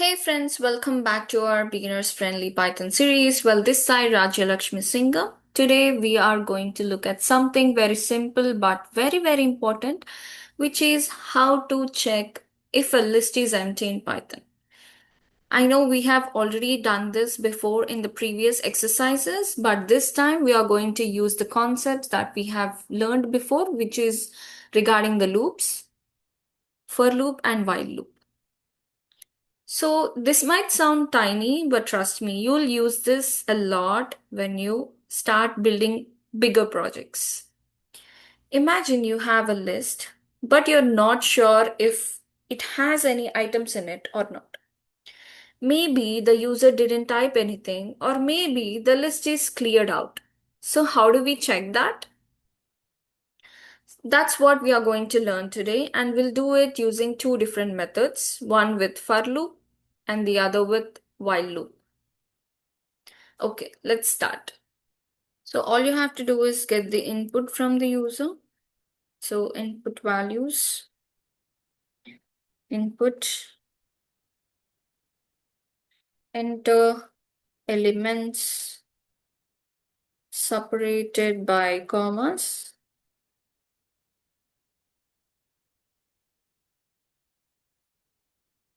Hey friends, welcome back to our beginners friendly Python series. Well, this side Rajya Lakshmi Singha. Today we are going to look at something very simple but very important, which is how to check if a list is empty in Python. I know we have already done this before in the previous exercises, but this time we are going to use the concepts that we have learned before, which is regarding the loops, for loop and while loop. So this might sound tiny, but trust me, you'll use this a lot when you start building bigger projects. Imagine you have a list, but you're not sure if it has any items in it or not. Maybe the user didn't type anything, or maybe the list is cleared out. So how do we check that? That's what we are going to learn today, and we'll do it using two different methods, one with for loop and the other with while loop. Okay, let's start. So all you have to do is get the input from the user. So input values, input, enter elements separated by commas.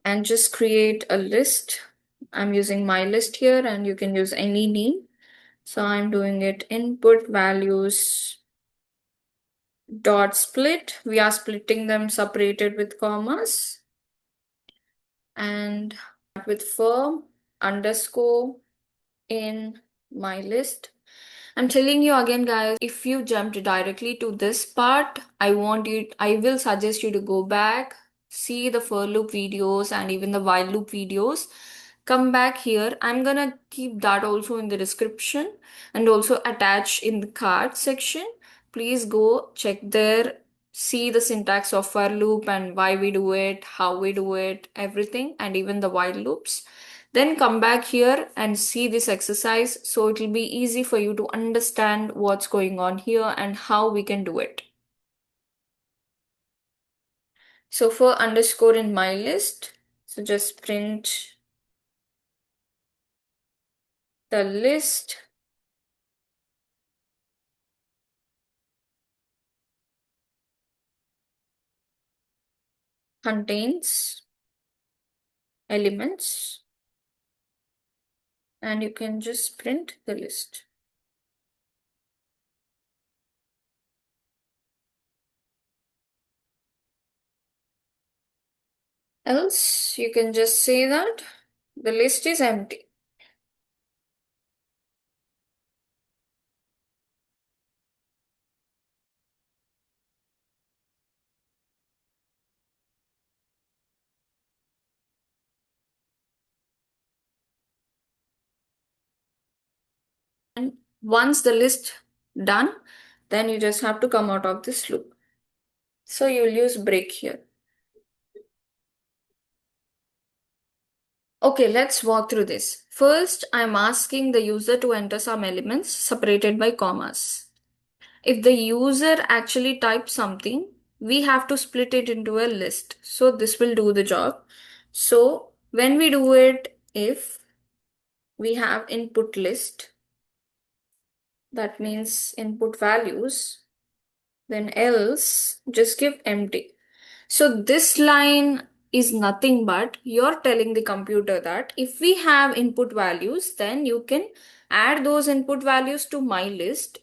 And just create a list. I'm using my list here and you can use any name. So I'm doing it input values dot split. We are splitting them separated with commas. And with for underscore in my list. I'm telling you again, guys, if you jumped directly to this part, I will suggest you to go back, see the for loop videos and even the while loop videos. Come back here. I'm gonna keep that also in the description and also attach in the card section. Please go check there, see the syntax of for loop and why we do it, how we do it, everything, and even the while loops. Then come back here and see this exercise so it will be easy for you to understand what's going on here and how we can do it. So for underscore in my list, so just print the list contains elements and you can just print the list. Else you can just say that the list is empty. And once the list done, then you just have to come out of this loop. So you'll use break here. Okay, let's walk through this. First, I'm asking the user to enter some elements separated by commas. If the user actually types something, we have to split it into a list. So this will do the job. So when we do it, if we have input list, that means input values, then else just give empty. So this line is nothing but you're telling the computer that if we have input values, then you can add those input values to my list.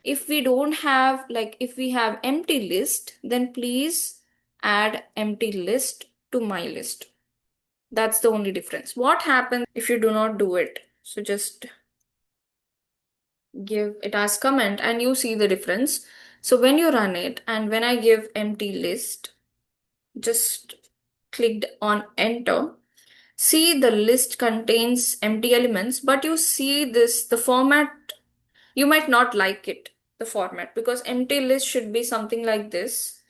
If we don't have, like if we have empty list, then please add empty list to my list. That's the only difference. What happens if you do not do it? So just give it as comment and you see the difference. So when you run it and when I give empty list, just clicked on enter, see the list contains empty elements, but you see this, the format, you might not like it, the format, because empty list should be something like this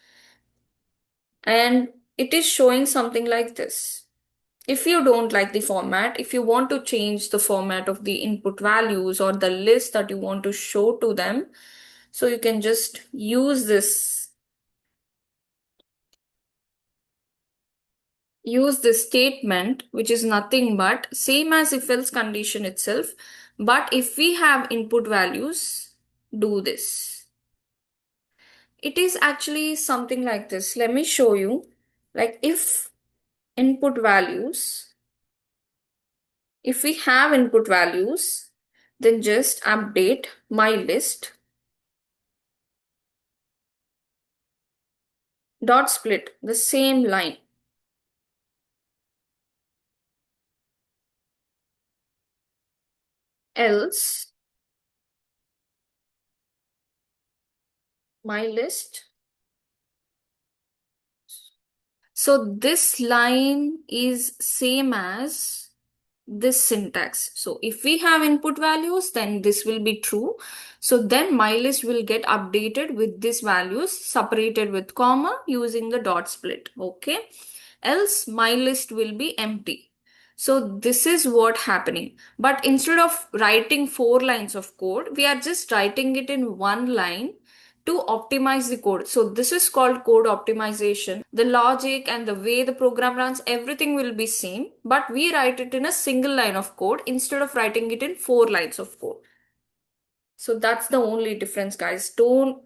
and it is showing something like this. If you don't like the format, if you want to change the format of the input values or the list that you want to show to them, so you can just use this. use this statement, which is nothing but same as if else condition itself. But if we have input values, do this. It is actually something like this. Let me show you. Like if input values, if we have input values, then just update my list dot split the same line. Else my list. So this line is same as this syntax. So if we have input values, then this will be true. So then my list will get updated with these values separated with comma using the dot split. Okay. Else my list will be empty. So this is what happening. But instead of writing 4 lines of code, we are just writing it in one line to optimize the code. So this is called code optimization. The logic and the way the program runs, everything will be same, but we write it in a single line of code instead of writing it in 4 lines of code. So that's the only difference, guys.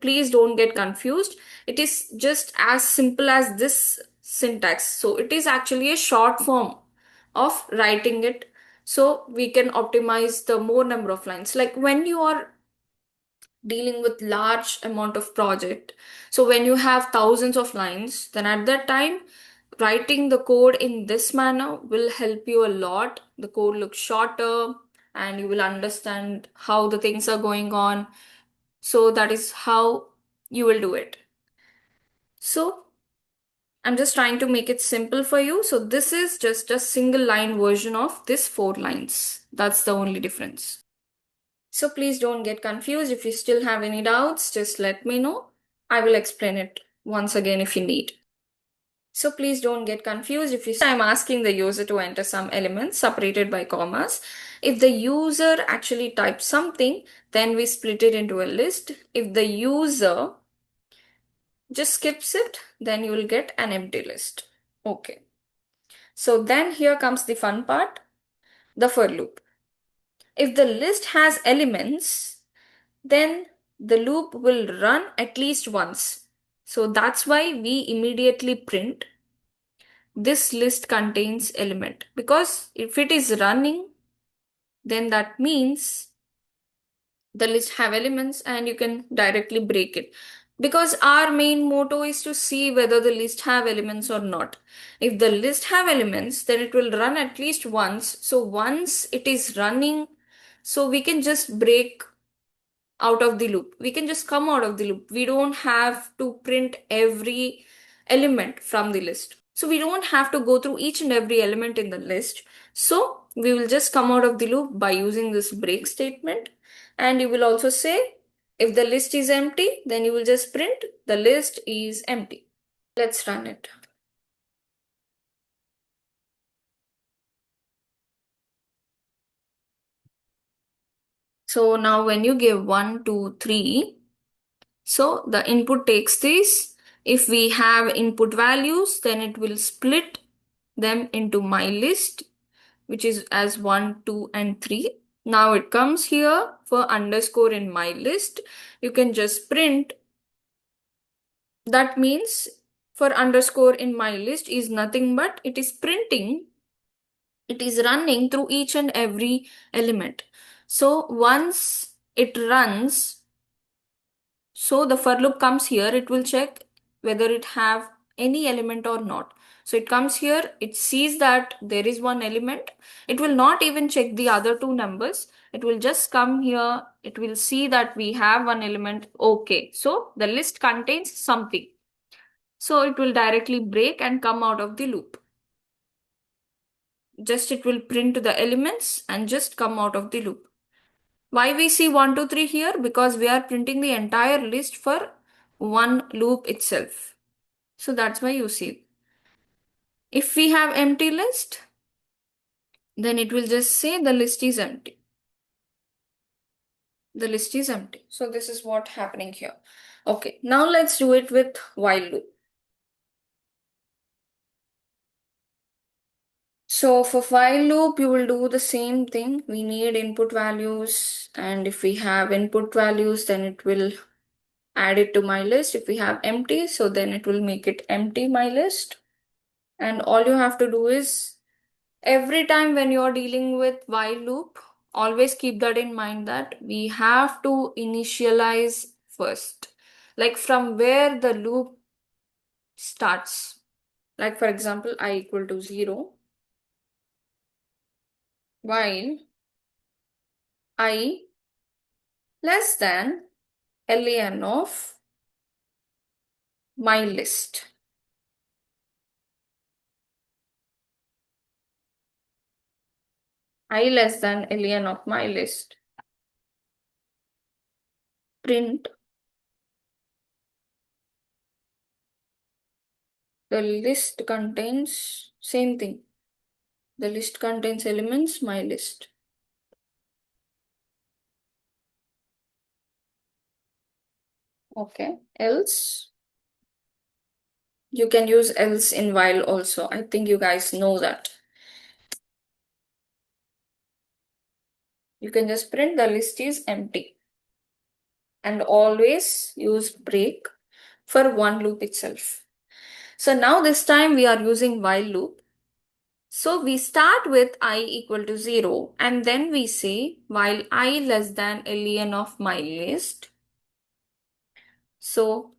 Please don't get confused. It is just as simple as this syntax. So it is actually a short form of writing it so we can optimize the more number of lines. Like when you are dealing with large amount of project, so when you have thousands of lines, then at that time writing the code in this manner will help you a lot. The code looks shorter and you will understand how the things are going on. So that is how you will do it. So I'm just trying to make it simple for you. So this is just a single line version of this 4 lines. That's the only difference. So please don't get confused. If you still have any doubts, just let me know. I will explain it once again if you need. So please don't get confused. If you I'm asking the user to enter some elements separated by commas. If the user actually types something, then we split it into a list. If the user just skips it, then you will get an empty list. Okay. So then here comes the fun part, the for loop. If the list has elements, then the loop will run at least once. So that's why we immediately print this list contains element, because if it is running, then that means the list have elements and you can directly break it, because our main motto is to see whether the list have elements or not. If the list have elements, then it will run at least once. So once it is running, so we can just break out of the loop. We can just come out of the loop. We don't have to print every element from the list. So we don't have to go through each and every element in the list. So we will just come out of the loop by using this break statement. And you will also say, if the list is empty, then you will just print the list is empty. Let's run it. So now when you give 1, 2, 3, so the input takes this. If we have input values, then it will split them into my list, which is as 1, 2, and 3. Now it comes here for underscore in my list. You can just print. That means for underscore in my list is nothing but it is printing. It is running through each and every element. So once it runs, so the for loop comes here, it will check whether it have any element or not. So it comes here, it sees that there is one element. It will not even check the other two numbers. It will just come here. It will see that we have one element. Okay. So the list contains something. So it will directly break and come out of the loop. Just it will print the elements and just come out of the loop. Why we see 1, 2, 3 here? Because we are printing the entire list for one loop itself. So that's why you see. If we have empty list, then it will just say the list is empty. The list is empty. So this is what happening here. Okay, now let's do it with while loop. So for while loop, you will do the same thing. We need input values, and if we have input values, then it will add it to my list. If we have empty, so then it will make it empty my list. And all you have to do is every time when you're dealing with while loop, always keep that in mind that we have to initialize first. Like from where the loop starts. Like for example, I equal to 0, while I less than len of my list. I less than len of my list. Print the list contains same thing. The list contains elements, my list. Okay. Else, you can use else in while also. I think you guys know that. You can just print the list is empty. And always use break for one loop itself. So now this time we are using while loop. So we start with I equal to 0 and then we say while I less than len of my list. So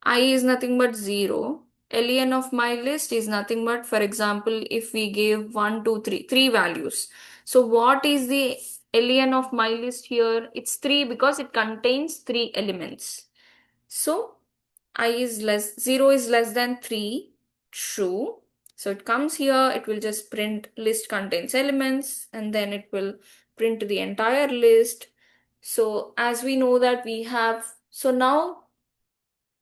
I is nothing but 0. Len of my list is nothing but, for example, if we give 1, 2, 3, three values. So what is the len of my list here? It's 3 because it contains 3 elements. So I is less, 0 is less than 3, true. So it comes here, it will just print list contains elements and then it will print the entire list. So as we know that we have, so now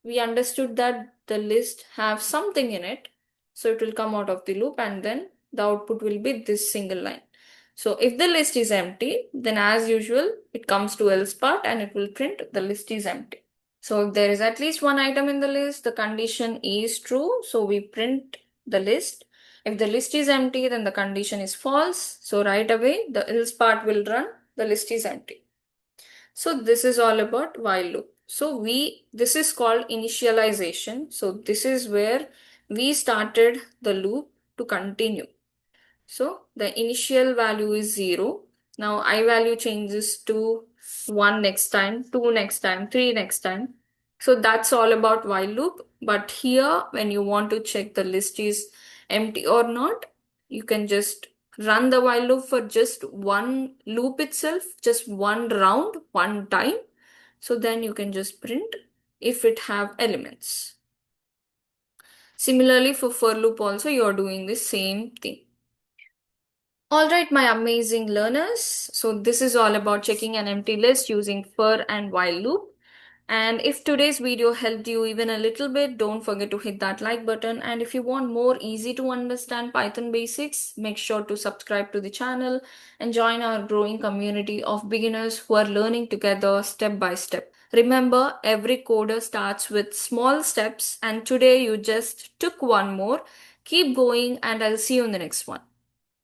we understood that the list have something in it. So it will come out of the loop and then the output will be this single line. So if the list is empty, then as usual, it comes to else part and it will print the list is empty. So if there is at least one item in the list, the condition is true. So we print the list. If the list is empty, then the condition is false. So right away, the else part will run, the list is empty. So this is all about while loop. So this is called initialization. So this is where we started the loop to continue. So the initial value is 0. Now I value changes to 1 next time, 2 next time, 3 next time. So that's all about while loop. But here, when you want to check the list is empty or not, you can just run the while loop for just one loop itself, just one round, one time. So then you can just print if it have elements. Similarly, for loop also, you're doing the same thing. All right, my amazing learners. So this is all about checking an empty list using for and while loop. And if today's video helped you even a little bit, don't forget to hit that like button. And if you want more easy to understand Python basics, make sure to subscribe to the channel and join our growing community of beginners who are learning together step by step. Remember, every coder starts with small steps, and today you just took one more. Keep going, and I'll see you in the next one.